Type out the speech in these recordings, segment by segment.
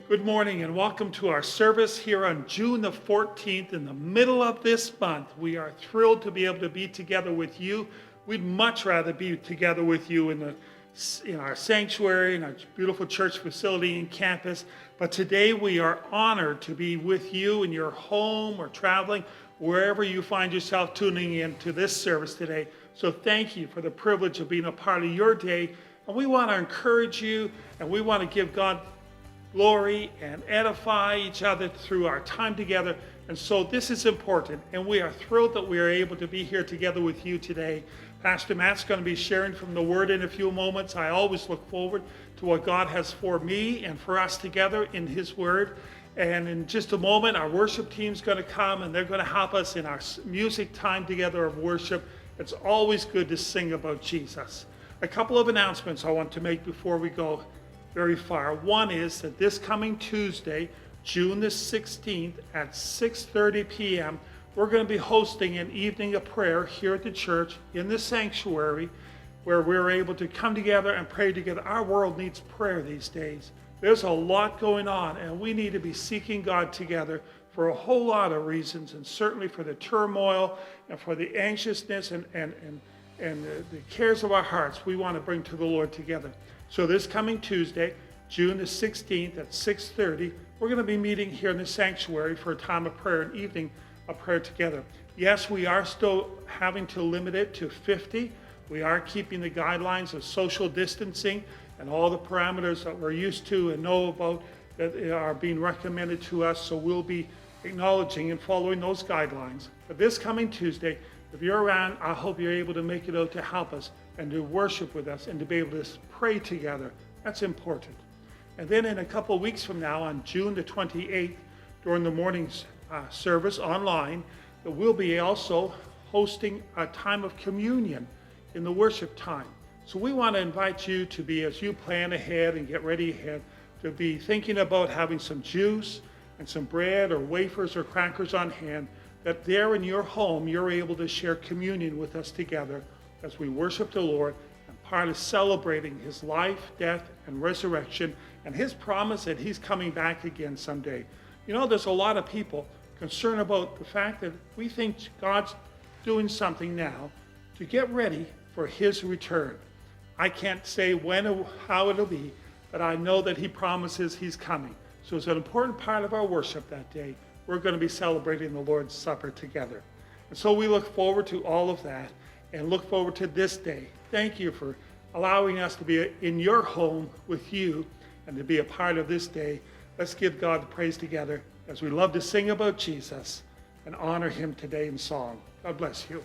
Good morning and welcome to our service here on June the 14th in the middle of this month. We are thrilled to be able to be together with you. We'd much rather be together with you in our sanctuary, in our beautiful church facility and campus. But today we are honored to be with you in your home or traveling, wherever you find yourself tuning in to this service today. So thank you for the privilege of being a part of your day. And we want to encourage you and we want to give God glory and edify each other through our time together. And so this is important, and we are thrilled that we are able to be here together with you today. Pastor Matt's going to be sharing from the Word in a few moments. I always look forward to what God has for me and for us together in His Word. And in just a moment, our worship team's going to come, and they're going to help us in our music time together of worship. It's always good to sing about Jesus. A couple of announcements I want to make before we go very far. One is that this coming Tuesday, June the 16th at 6:30 p.m., we're going to be hosting an evening of prayer here at the church in the sanctuary where we're able to come together and pray together. Our world needs prayer these days. There's a lot going on, and we need to be seeking God together for a whole lot of reasons, and certainly for the turmoil and for the anxiousness and the cares of our hearts we want to bring to the Lord together. So this coming Tuesday, June the 16th at 6:30, we're going to be meeting here in the sanctuary for a time of prayer, an evening of prayer together. Yes, we are still having to limit it to 50. We are keeping the guidelines of social distancing and all the parameters that we're used to and know about that are being recommended to us. So we'll be acknowledging and following those guidelines. But this coming Tuesday, if you're around, I hope you're able to make it out to help us and to worship with us and to be able to pray together. That's important. And then in a couple of weeks from now, on June the 28th, during the morning service online, that we'll be also hosting a time of communion in the worship time. So we want to invite you to be, as you plan ahead and get ready ahead, to be thinking about having some juice and some bread or wafers or crackers on hand, that there in your home you're able to share communion with us together as we worship the Lord, and part of celebrating His life, death, and resurrection, and His promise that He's coming back again someday. You know, there's a lot of people concerned about the fact that we think God's doing something now to get ready for His return. I can't say when or how it'll be, but I know that He promises He's coming. So it's an important part of our worship that day. We're going to be celebrating the Lord's Supper together. And so we look forward to all of that and look forward to this day. Thank you for allowing us to be in your home with you and to be a part of this day. Let's give God the praise together as we love to sing about Jesus and honor Him today in song. God bless you.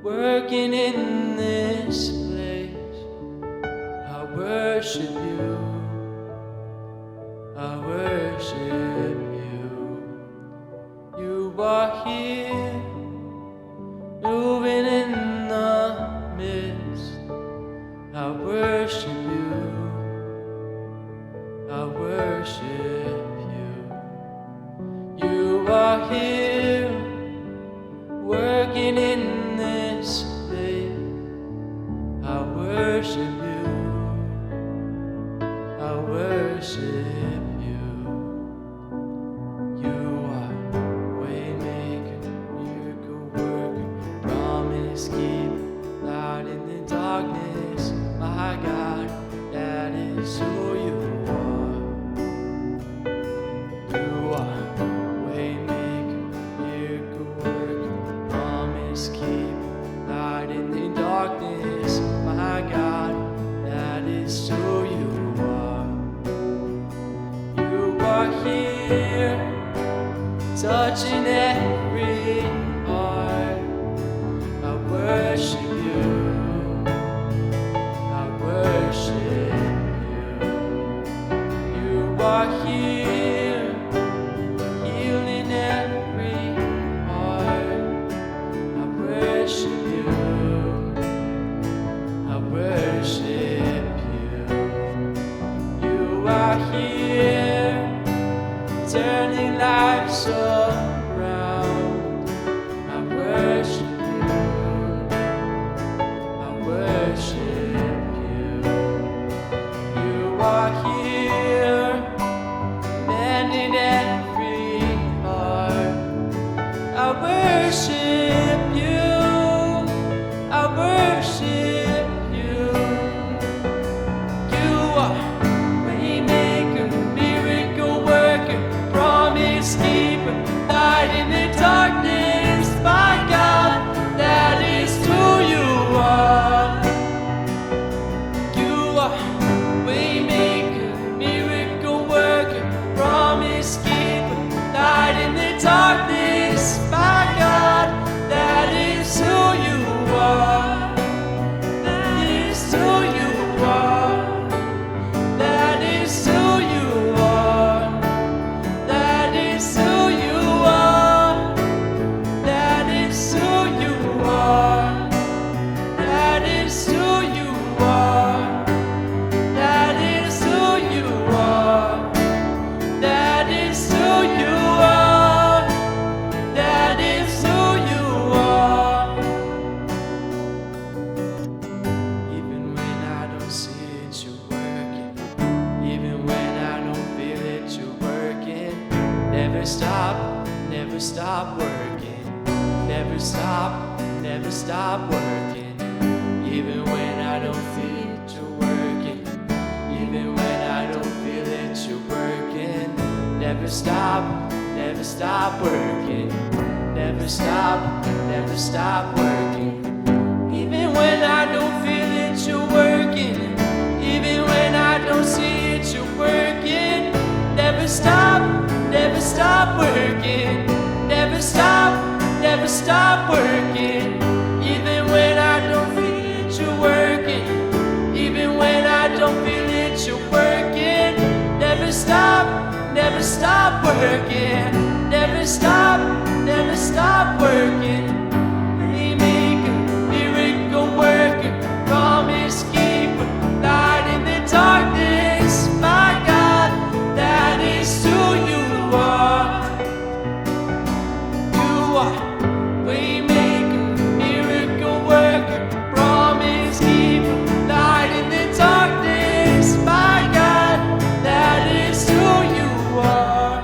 Working in this place, I worship you. I worship you. You are here, moving in the midst. I worship you. I worship you. You are here, working in this place. I worship you. I worship you. You are waymaker, miracle worker, promise keeper, light in the darkness. My God, that is who you are. You are waymaker, miracle worker, promise keeper, light in the darkness. My God, that is who you are. You are here, touching every heart. I worship you. I worship you. You are here, healing every heart. I worship you. I worship you. You are here, turning lives around. I worship you. I worship you. You are here, mending every heart. I worship you. I worship you. You are waymaker, miracle worker, promise keeper, light in the darkness. My God, that is who you are. You are waymaker, miracle worker, promise keeper, light in the darkness. My God, that is who you are. That is who you are. That is who you are. That is who you are. That is who you are. That is who you are. That is who you are. That is who you are. That is who you are. Even when I don't see it, you're working. Even when I don't feel it, you're working. Never stop working. Never stop working. Even when I don't feel it, you're working. Even when I don't feel it, you're working. Never stop working. Never stop working. Even when I don't feel it, you're working. Even when I don't see it, you're working. Never stop working. Never stop working. Even when I don't feel it, you're working. Even when I don't feel it, you're working. Never stop working. Never stop working. Waymaker, miracle worker, promise keeper, light in the darkness. My God, that is who you are. You are waymaker, miracle worker, promise keeper, light in the darkness. My God, that is who you are.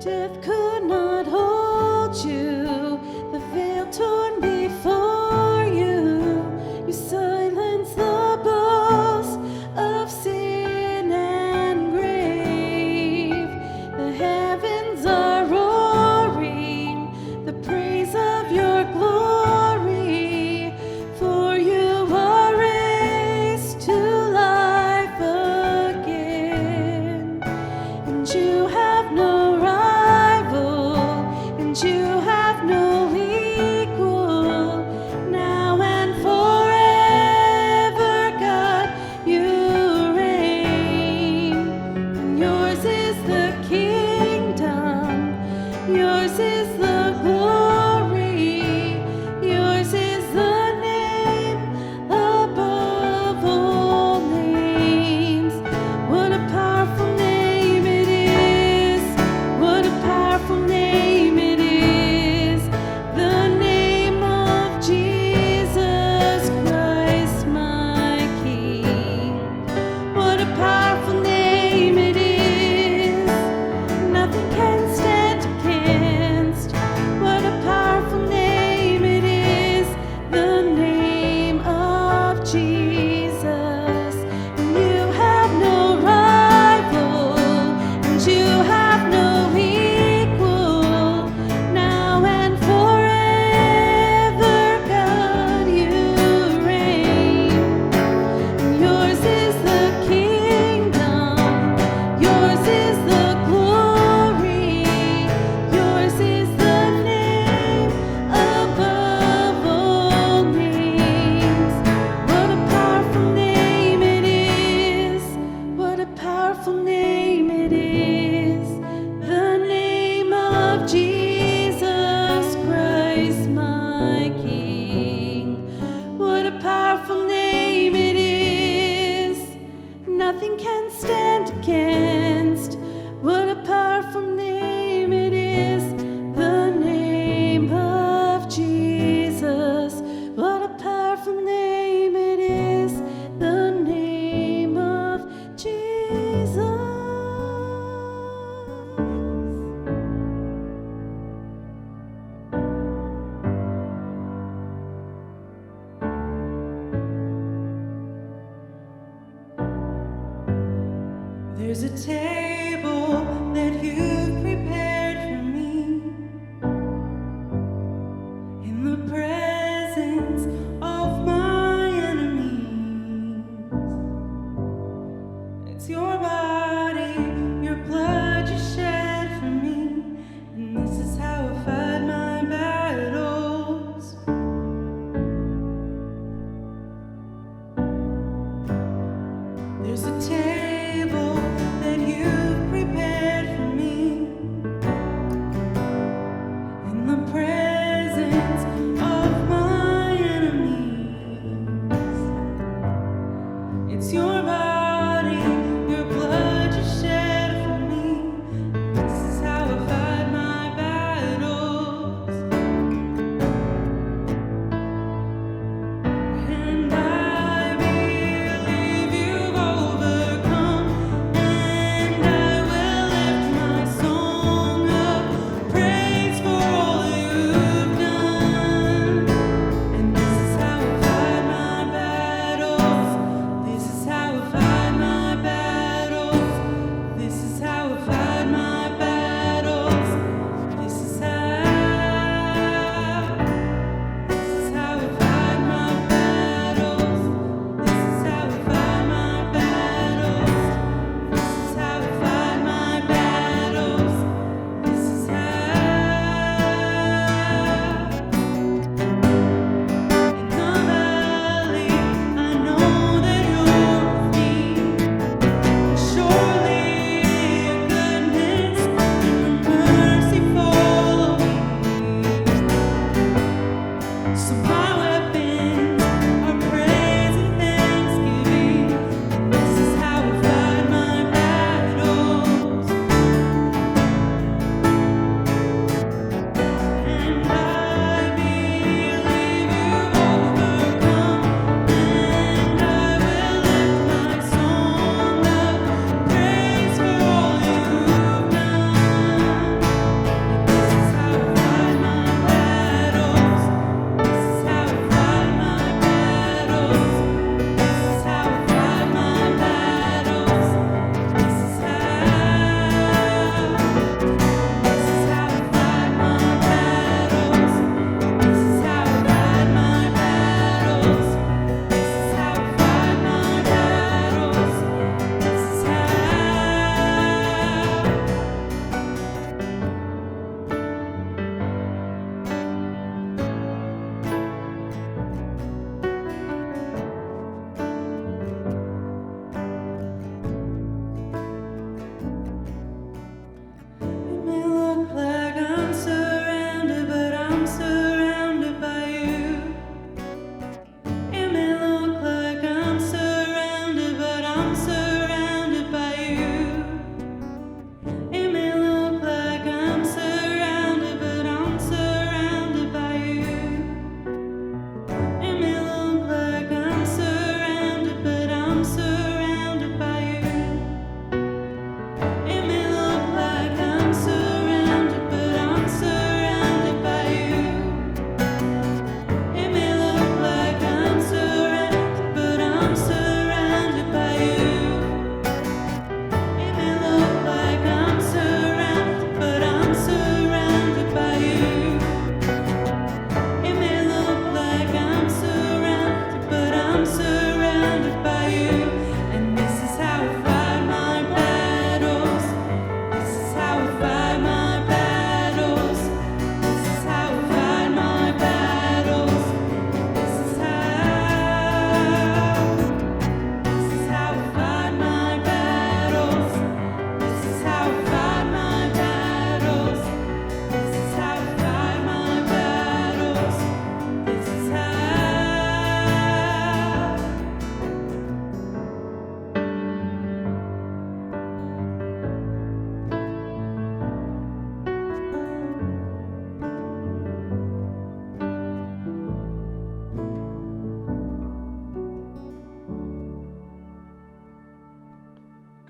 Death could not hold you, the veil torn before you. You silenced the boast of sin and grave. The heavens are roaring, the praise of your glory. For you are raised to life again, and you have no rival, and you have no equal. Now and forever, God, you reign. And yours is the kingdom, yours is the glory, yours is the name above all names. What a powerful name it is! What a powerful name it is! The name of Jesus Christ, my King. What a powerful name it is! Nothing can stand against. What a powerful name it is! The name of Jesus. And you have no rival, and you have no equal. Now and forever, God, you reign. And yours is the kingdom, yours is the glory, yours is the name above all names. What a powerful name it is! What a powerful name it is! The name of Jesus Christ, my King. What a powerful name it is! Nothing can stand against. What a powerful name it is! The name of Jesus. What a powerful name it is! The name of Jesus. There's a table that you've prepared for me in the presence of my enemies. It's your body, your blood you shed for me, and this is how I fight my battles. There's a table that you've prepared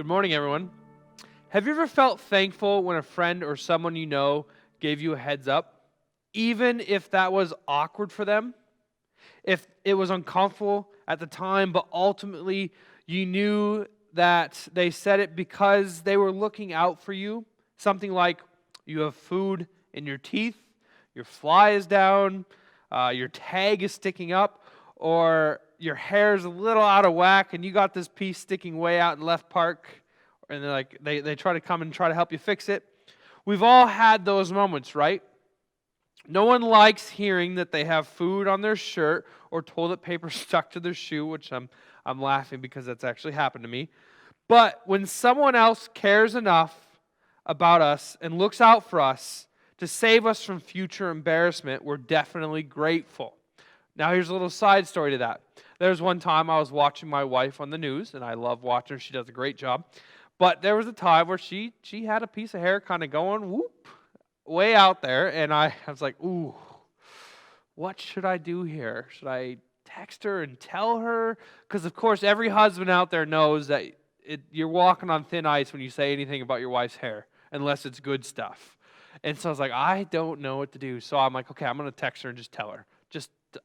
Good morning, everyone. Have you ever felt thankful when a friend or someone you know gave you a heads up, even if that was awkward for them? If it was uncomfortable at the time, but ultimately you knew that they said it because they were looking out for you? Something like you have food in your teeth, your fly is down, your tag is sticking up, or your hair's a little out of whack and you got this piece sticking way out in left park, and they're like, they try to come and try to help you fix it. We've all had those moments, right? No one likes hearing that they have food on their shirt or toilet paper stuck to their shoe, which I'm laughing because that's actually happened to me. But when someone else cares enough about us and looks out for us to save us from future embarrassment, we're definitely grateful. Now here's a little side story to that. There's one time I was watching my wife on the news, and I love watching her. She does a great job. But there was a time where she had a piece of hair kind of going whoop, way out there, and I was like, ooh, what should I do here? Should I text her and tell her? Because, of course, every husband out there knows that you're walking on thin ice when you say anything about your wife's hair, unless it's good stuff. And so I was like, I don't know what to do. So I'm like, okay, I'm going to text her and just tell her.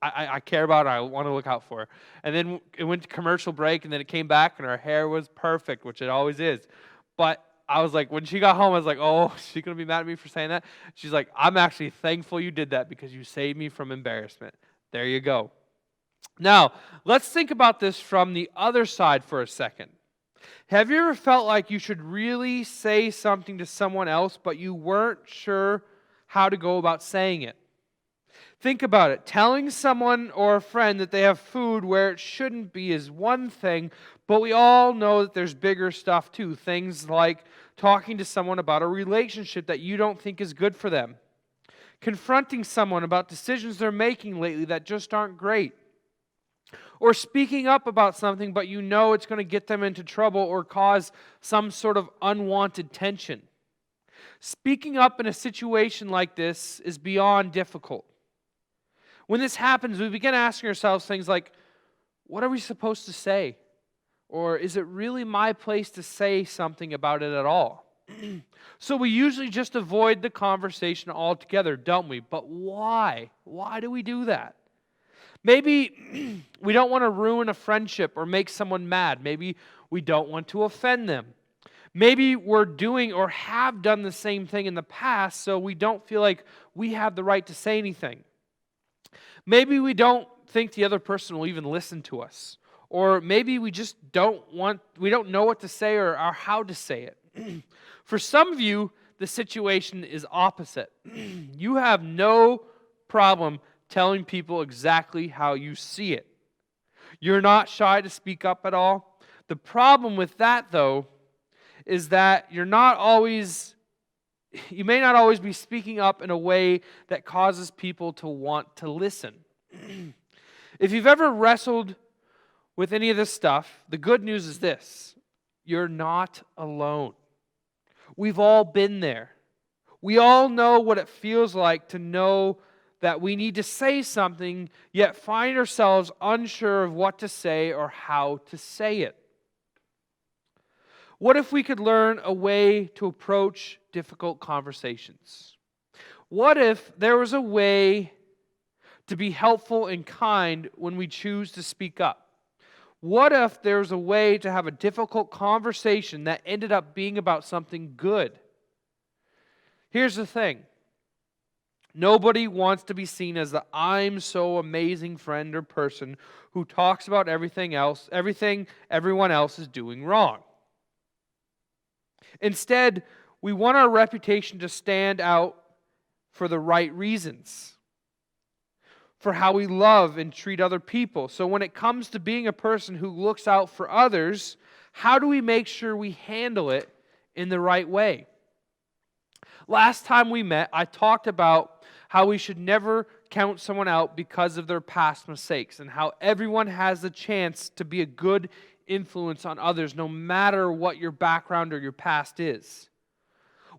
I care about her. I want to look out for her. And then it went to commercial break, and then it came back, and her hair was perfect, which it always is. But I was like, when she got home, I was like, oh, is she going to be mad at me for saying that? She's like, I'm actually thankful you did that because you saved me from embarrassment. There you go. Now, let's think about this from the other side for a second. Have you ever felt like you should really say something to someone else, but you weren't sure how to go about saying it? Think about it. Telling someone or a friend that they have food where it shouldn't be is one thing, but we all know that there's bigger stuff too. Things like talking to someone about a relationship that you don't think is good for them. Confronting someone about decisions they're making lately that just aren't great. Or speaking up about something, but you know it's going to get them into trouble or cause some sort of unwanted tension. Speaking up in a situation like this is beyond difficult. When this happens, we begin asking ourselves things like, what are we supposed to say? Or is it really my place to say something about it at all? So we usually just avoid the conversation altogether, don't we? But why? Why do we do that? Maybe we don't want to ruin a friendship or make someone mad. Maybe we don't want to offend them. Maybe we're doing or have done the same thing in the past, so we don't feel like we have the right to say anything. Maybe we don't think the other person will even listen to us. Or maybe we just don't know what to say or how to say it. For some of you, the situation is opposite. You have no problem telling people exactly how you see it. You're not shy to speak up at all. The problem with that, though, is that you may not always be speaking up in a way that causes people to want to listen. If you've ever wrestled with any of this stuff, the good news is this: you're not alone. We've all been there. We all know what it feels like to know that we need to say something, yet find ourselves unsure of what to say or how to say it. What if we could learn a way to approach difficult conversations? What if there was a way to be helpful and kind when we choose to speak up? What if there was a way to have a difficult conversation that ended up being about something good? Here's the thing. Nobody wants to be seen as the I'm so amazing friend or person who talks about everything everyone else is doing wrong. Instead, we want our reputation to stand out for the right reasons, for how we love and treat other people. So when it comes to being a person who looks out for others, how do we make sure we handle it in the right way? Last time we met, I talked about how we should never count someone out because of their past mistakes, and how everyone has the chance to be a good influence on others, no matter what your background or your past is.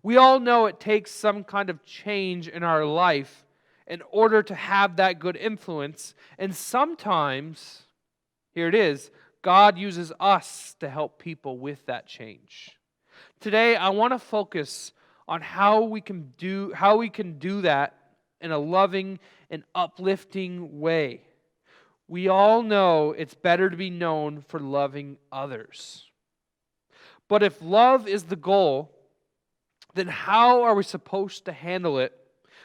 We all know it takes some kind of change in our life in order to have that good influence, and sometimes, here it is, God uses us to help people with that change. Today, I want to focus on how we can do that in a loving and uplifting way. We all know it's better to be known for loving others. But if love is the goal, then how are we supposed to handle it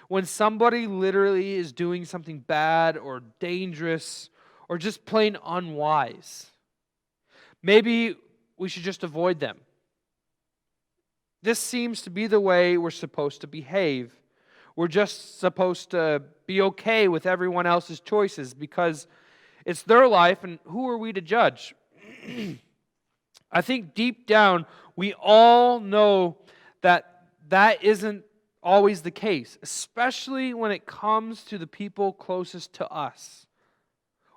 when somebody literally is doing something bad or dangerous or just plain unwise? Maybe we should just avoid them. This seems to be the way we're supposed to behave. We're just supposed to be okay with everyone else's choices because it's their life, and who are we to judge? I think deep down, we all know that isn't always the case, especially when it comes to the people closest to us.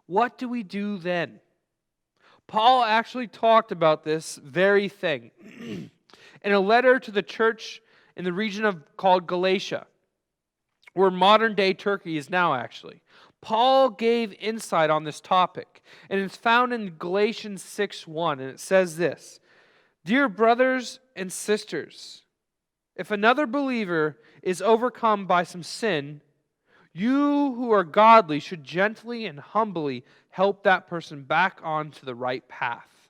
What do we do then? Paul actually talked about this very thing in a letter to the church in the region called Galatia, where modern-day Turkey is now actually. Paul gave insight on this topic, and it's found in Galatians 6:1, and it says this: "Dear brothers and sisters, if another believer is overcome by some sin, you who are godly should gently and humbly help that person back onto the right path.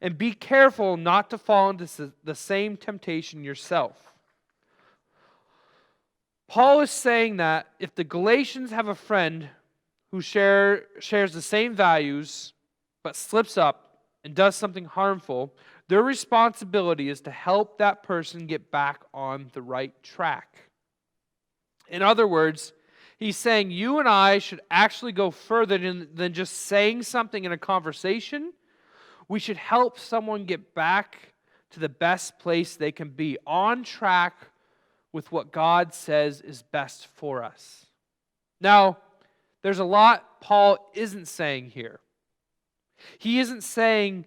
And be careful not to fall into the same temptation yourself." Paul is saying that if the Galatians have a friend who shares the same values but slips up and does something harmful, their responsibility is to help that person get back on the right track. In other words, he's saying you and I should actually go further than just saying something in a conversation. We should help someone get back to the best place they can be, on track with what God says is best for us. Now, there's a lot Paul isn't saying here. He isn't saying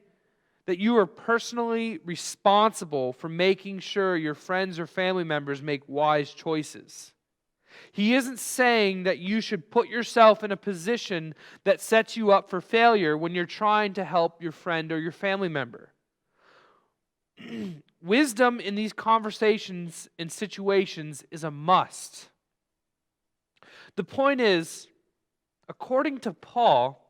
that you are personally responsible for making sure your friends or family members make wise choices. He isn't saying that you should put yourself in a position that sets you up for failure when you're trying to help your friend or your family member. Wisdom in these conversations and situations is a must. The point is, according to Paul,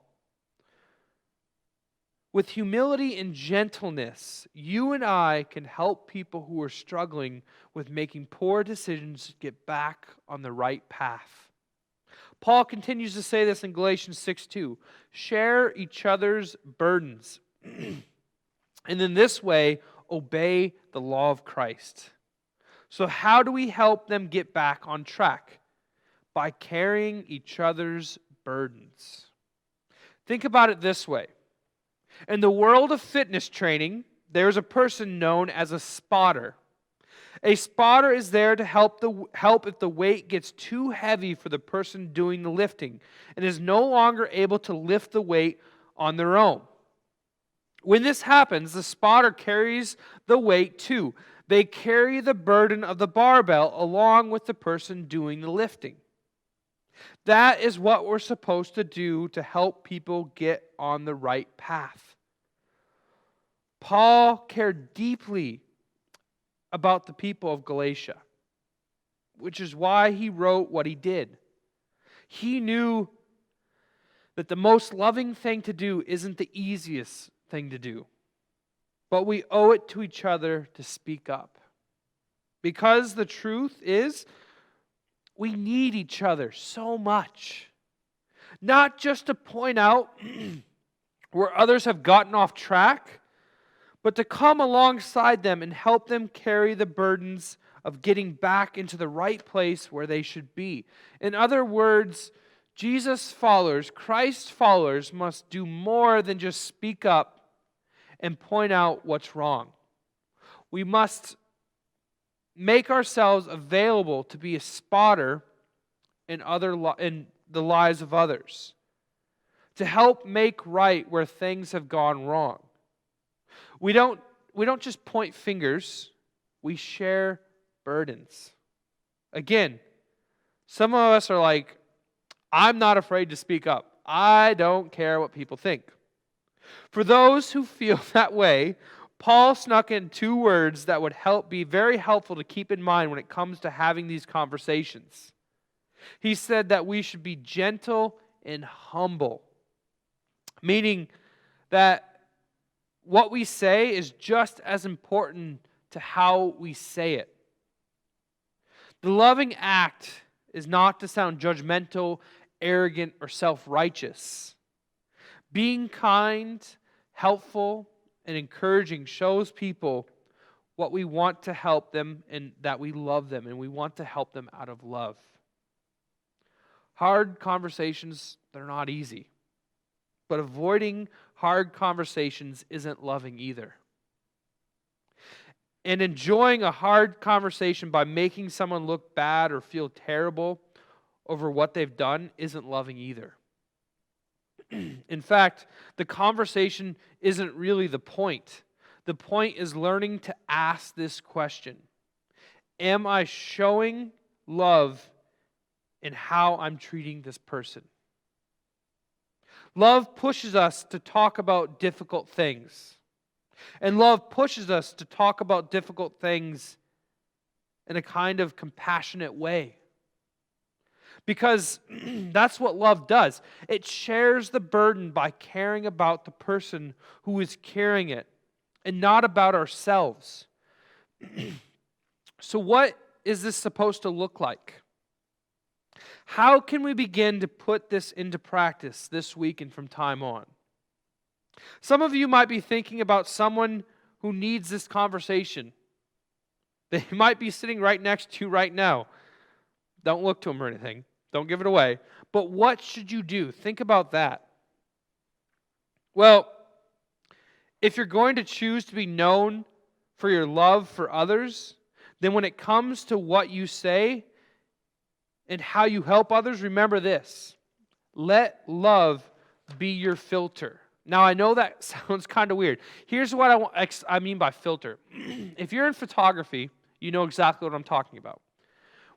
with humility and gentleness, you and I can help people who are struggling with making poor decisions get back on the right path. Paul continues to say this in Galatians 6:2. Share each other's burdens, and in this way, obey the law of Christ. So how do we help them get back on track? By carrying each other's burdens. Think about it this way. In the world of fitness training, there's a person known as a spotter. A spotter is there to help if the weight gets too heavy for the person doing the lifting and is no longer able to lift the weight on their own. When this happens, the spotter carries the weight too. They carry the burden of the barbell along with the person doing the lifting. That is what we're supposed to do to help people get on the right path. Paul cared deeply about the people of Galatia, which is why he wrote what he did. He knew that the most loving thing to do isn't the easiest thing to do, but we owe it to each other to speak up. Because the truth is, we need each other so much. Not just to point out where others have gotten off track, but to come alongside them and help them carry the burdens of getting back into the right place where they should be. In other words, Jesus followers, Christ followers, must do more than just speak up and point out what's wrong. We must make ourselves available to be a spotter in the lives of others, to help make right where things have gone wrong. We don't just point fingers, we share burdens. Again, some of us are like, I'm not afraid to speak up. I don't care what people think. For those who feel that way, Paul snuck in two words that would be very helpful to keep in mind when it comes to having these conversations. He said that we should be gentle and humble, meaning that what we say is just as important to how we say it. The loving act is not to sound judgmental, arrogant, or self-righteous. Being kind, helpful, and encouraging shows people what we want to help them and that we love them and we want to help them out of love. Hard conversations, they're not easy. But avoiding hard conversations isn't loving either. And enjoying a hard conversation by making someone look bad or feel terrible over what they've done isn't loving either. In fact, the conversation isn't really the point. The point is learning to ask this question. Am I showing love in how I'm treating this person? Love pushes us to talk about difficult things. And love pushes us to talk about difficult things in a kind of compassionate way. Because that's what love does. It shares the burden by caring about the person who is carrying it and not about ourselves. So what is this supposed to look like? How can we begin to put this into practice this week and from time on? Some of you might be thinking about someone who needs this conversation. They might be sitting right next to you right now. Don't look to them or anything. Don't give it away. But what should you do? Think about that. Well, if you're going to choose to be known for your love for others, then when it comes to what you say and how you help others, remember this. Let love be your filter. Now, I know that sounds kind of weird. Here's what I mean by filter. If you're in photography, you know exactly what I'm talking about.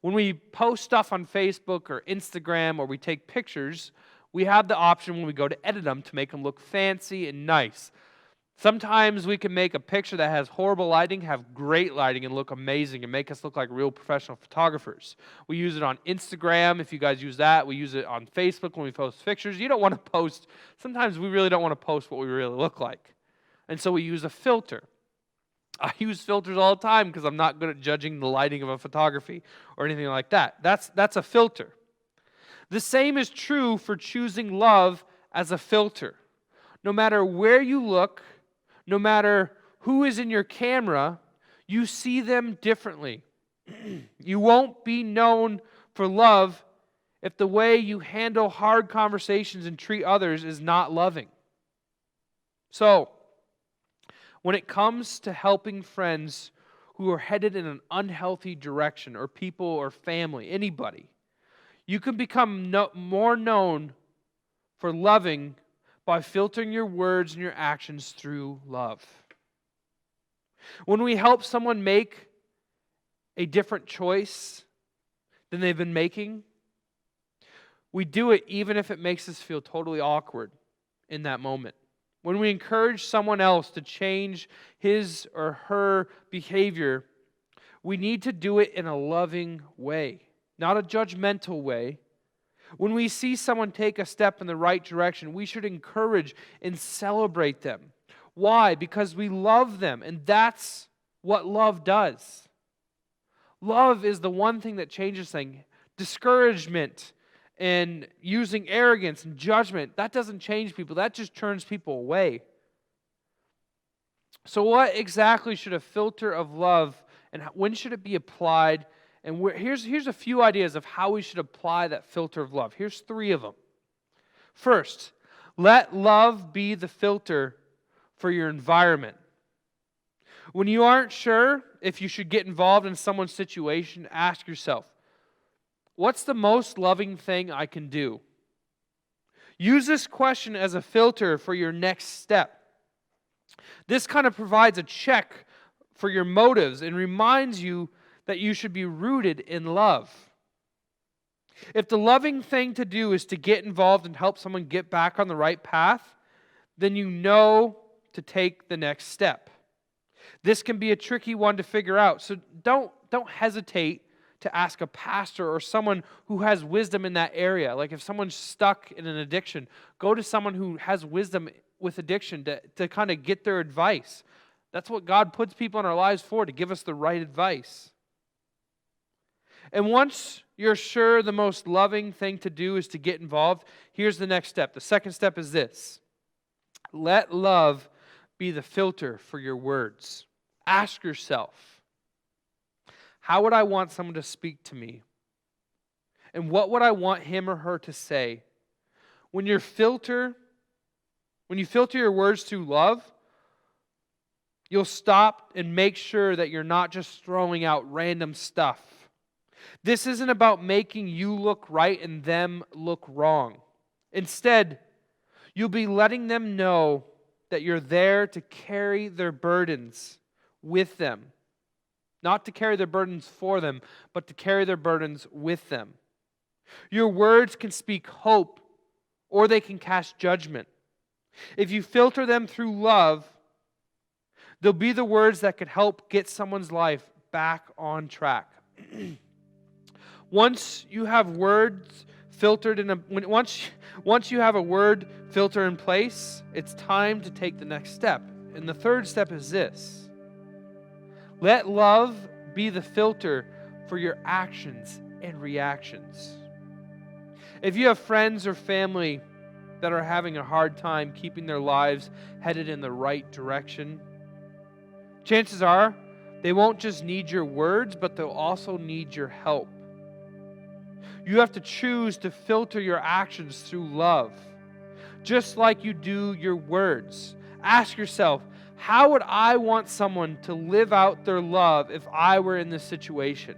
When we post stuff on Facebook or Instagram or we take pictures, we have the option when we go to edit them to make them look fancy and nice. Sometimes we can make a picture that has horrible lighting, have great lighting, and look amazing and make us look like real professional photographers. We use it on Instagram, if you guys use that. We use it on Facebook when we post pictures. You don't want to post, sometimes we really don't want to post what we really look like. And so we use a filter. I use filters all the time because I'm not good at judging the lighting of a photography or anything like that. That's a filter. The same is true for choosing love as a filter. No matter where you look, no matter who is in your camera, you see them differently. You won't be known for love if the way you handle hard conversations and treat others is not loving. So, when it comes to helping friends who are headed in an unhealthy direction, or people or family, anybody, you can become more known for loving by filtering your words and your actions through love. When we help someone make a different choice than they've been making, we do it even if it makes us feel totally awkward in that moment. When we encourage someone else to change his or her behavior, we need to do it in a loving way, not a judgmental way. When we see someone take a step in the right direction, we should encourage and celebrate them. Why? Because we love them, and that's what love does. Love is the one thing that changes things. Discouragement and using arrogance and judgment, that doesn't change people. That just turns people away. So what exactly should a filter of love, and when should it be applied? And here's a few ideas of how we should apply that filter of love. Here's 3 of them. First, let love be the filter for your environment. When you aren't sure if you should get involved in someone's situation, ask yourself, what's the most loving thing I can do? Use this question as a filter for your next step. This kind of provides a check for your motives and reminds you that you should be rooted in love. If the loving thing to do is to get involved and help someone get back on the right path, then you know to take the next step. This can be a tricky one to figure out, so don't hesitate to ask a pastor or someone who has wisdom in that area. Like if someone's stuck in an addiction, go to someone who has wisdom with addiction to kind of get their advice. That's what God puts people in our lives for, to give us the right advice. And once you're sure the most loving thing to do is to get involved, here's the next step. The second step is this. Let love be the filter for your words. Ask yourself, how would I want someone to speak to me? And what would I want him or her to say? When you filter your words through love, you'll stop and make sure that you're not just throwing out random stuff. This isn't about making you look right and them look wrong. Instead, you'll be letting them know that you're there to carry their burdens with them. Not to carry their burdens for them, but to carry their burdens with them. Your words can speak hope, or they can cast judgment. If you filter them through love, they'll be the words that could help get someone's life back on track. Once you have words filtered once you have a word filter in place, it's time to take the next step. And the third step is this. Let love be the filter for your actions and reactions. If you have friends or family that are having a hard time keeping their lives headed in the right direction, chances are they won't just need your words, but they'll also need your help. You have to choose to filter your actions through love, just like you do your words. Ask yourself, how would I want someone to live out their love if I were in this situation?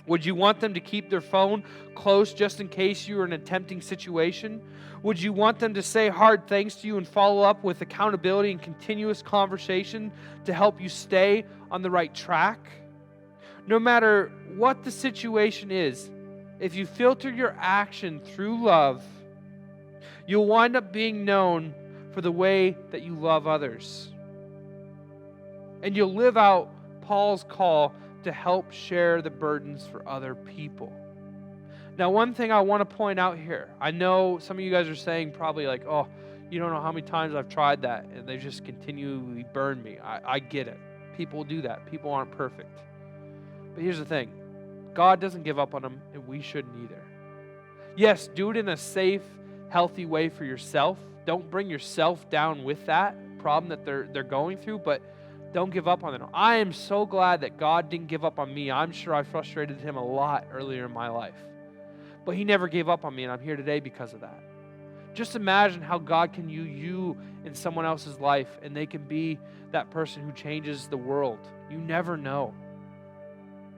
Would you want them to keep their phone close just in case you were in a tempting situation? Would you want them to say hard things to you and follow up with accountability and continuous conversation to help you stay on the right track? No matter what the situation is, if you filter your action through love, you'll wind up being known for the way that you love others. And you'll live out Paul's call to help share the burdens for other people. Now, one thing I want to point out here, I know some of you guys are saying probably like, oh, you don't know how many times I've tried that and they just continually burn me. I get it. People do that. People aren't perfect. But here's the thing. God doesn't give up on them, and we shouldn't either. Yes, do it in a safe, healthy way for yourself. Don't bring yourself down with that problem that they're going through, but don't give up on them. I am so glad that God didn't give up on me. I'm sure I frustrated him a lot earlier in my life. But he never gave up on me, and I'm here today because of that. Just imagine how God can use you in someone else's life, and they can be that person who changes the world. You never know.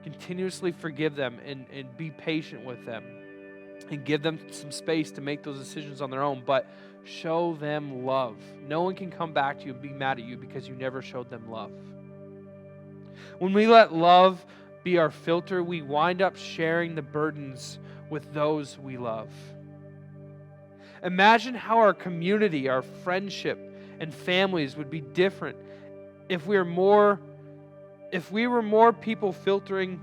Continuously forgive them and be patient with them and give them some space to make those decisions on their own, but show them love. No one can come back to you and be mad at you because you never showed them love. When we let love be our filter, we wind up sharing the burdens with those we love. Imagine how our community, our friendship, and families would be different if we were more people filtering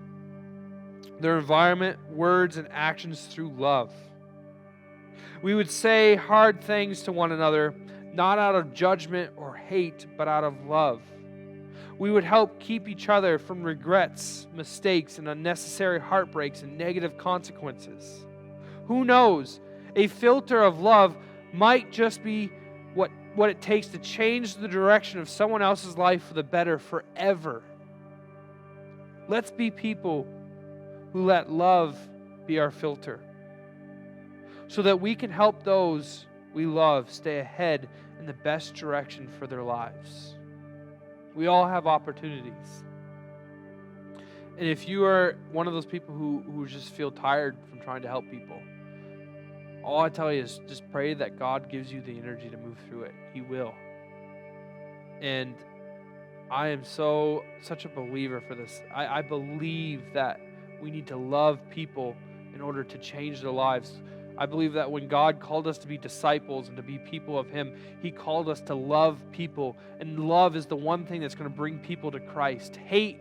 their environment, words, and actions through love. We would say hard things to one another, not out of judgment or hate, but out of love. We would help keep each other from regrets, mistakes, and unnecessary heartbreaks and negative consequences. Who knows? A filter of love might just be what it takes to change the direction of someone else's life for the better forever. Let's be people who let love be our filter so that we can help those we love stay ahead in the best direction for their lives. We all have opportunities. And if you are one of those people who just feel tired from trying to help people, all I tell you is just pray that God gives you the energy to move through it. He will. And I am such a believer for this. I believe that we need to love people in order to change their lives. I believe that when God called us to be disciples and to be people of Him, He called us to love people. And love is the one thing that's going to bring people to Christ. Hate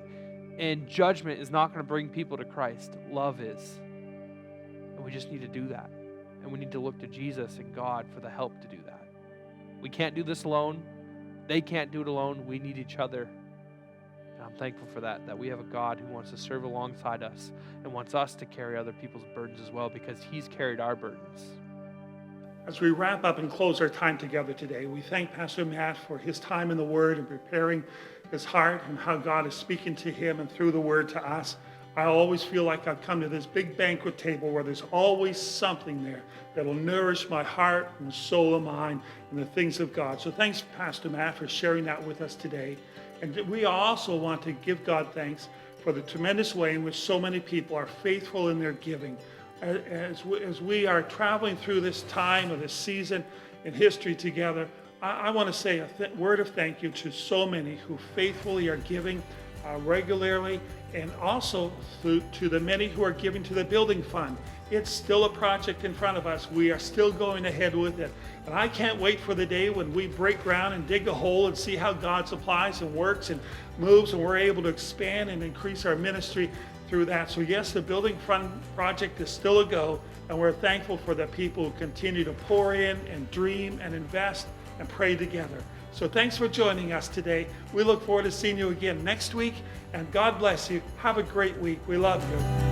and judgment is not going to bring people to Christ. Love is. And we just need to do that. And we need to look to Jesus and God for the help to do that. We can't do this alone. They can't do it alone. We need each other. And I'm thankful for that we have a God who wants to serve alongside us and wants us to carry other people's burdens as well, because He's carried our burdens. As we wrap up and close our time together today, we thank Pastor Matt for his time in the Word and preparing his heart and how God is speaking to him and through the Word to us. I always feel like I've come to this big banquet table where there's always something there that will nourish my heart and soul and mind and the things of God. So thanks, Pastor Matt, for sharing that with us today. And we also want to give God thanks for the tremendous way in which so many people are faithful in their giving. As we are traveling through this time of this season in history together, I want to say a word of thank you to so many who faithfully are giving regularly, and also to the many who are giving to the building fund. It's still a project in front of us. We are still going ahead with it. And I can't wait for the day when we break ground and dig a hole and see how God supplies and works and moves, and we're able to expand and increase our ministry through that. So yes, the building fund project is still a go, and we're thankful for the people who continue to pour in and dream and invest and pray together. So thanks for joining us today. We look forward to seeing you again next week, and God bless you. Have a great week. We love you.